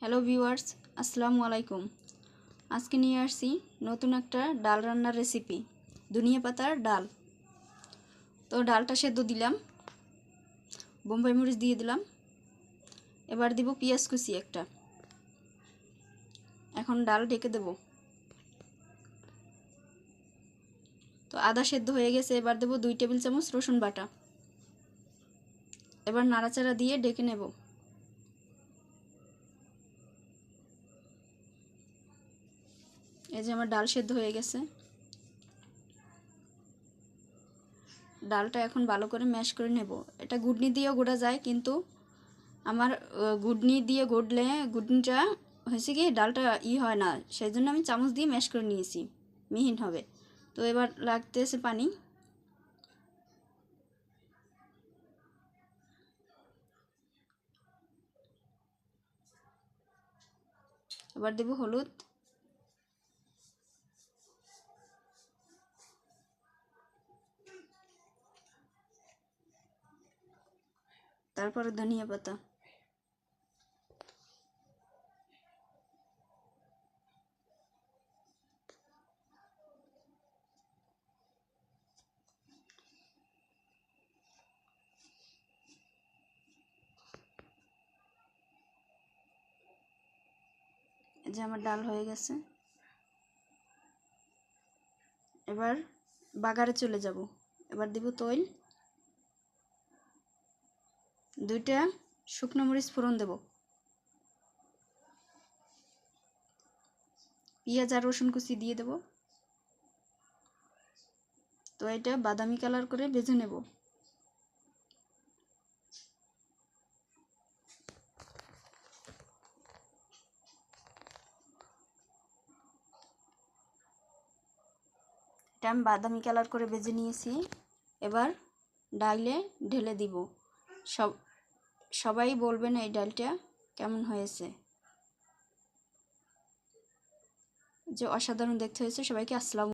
Hello viewers, আসসালামু আলাইকুম। আজকে নিয়ে আসছি নতুন একটা ডাল রান্নার রেসিপি, ধনিয়া পাতার ডাল। তো ডালটা সেদ্ধ দিলাম, বোম্বাই মরিচ দিয়ে দিলাম, এবার দিব পেঁয়াজ কুচি একটা। এখন ডাল ঢেকে দেব। তো আদা সেদ্ধ হয়ে গেছে, এবার দেব 2 টেবিল চামচ রসুন বাটা। এবার নাড়াচাড়া দিয়ে ঢেকে নেব। এই যে আমার ডাল সেদ্ধ হয়ে গেছে। ডালটা এখন ভালো করে ম্যাশ করে নেব। এটা ঘুটনি দিয়েও গোড়া যায়, কিন্তু আমার ঘুটনি দিয়ে গড়লে ঘুটনিটা হয়েছে কি ডালটা হয় না, সেই জন্য আমি চামচ দিয়ে ম্যাশ করে নিয়েছি, মিহিন হবে। তো এবার লাগতেছে পানি। এবার দেব হলুদ, তারপরে ধনিয়া পাতা, এই যে আমার ডাল হয়ে গেছে। এবার বাগারে চলে যাব। এবার দেব তৈল, 2টা শুকনো মরিচ ফোড়ন দেব, পেঁয়াজ আর রসুন কুচি দিয়ে দেব। তো এটা বাদামি কালার করে ভেজে নেব। এটা আমি বাদামি কালার করে ভেজে নিয়েছি। এবার ডালে ঢেলে দিব। সবাই বলবেন এই ডালটা কেমন হয়েছে, যে অসাধারণ দেখতে হয়েছে। সবাইকে আসসালাম।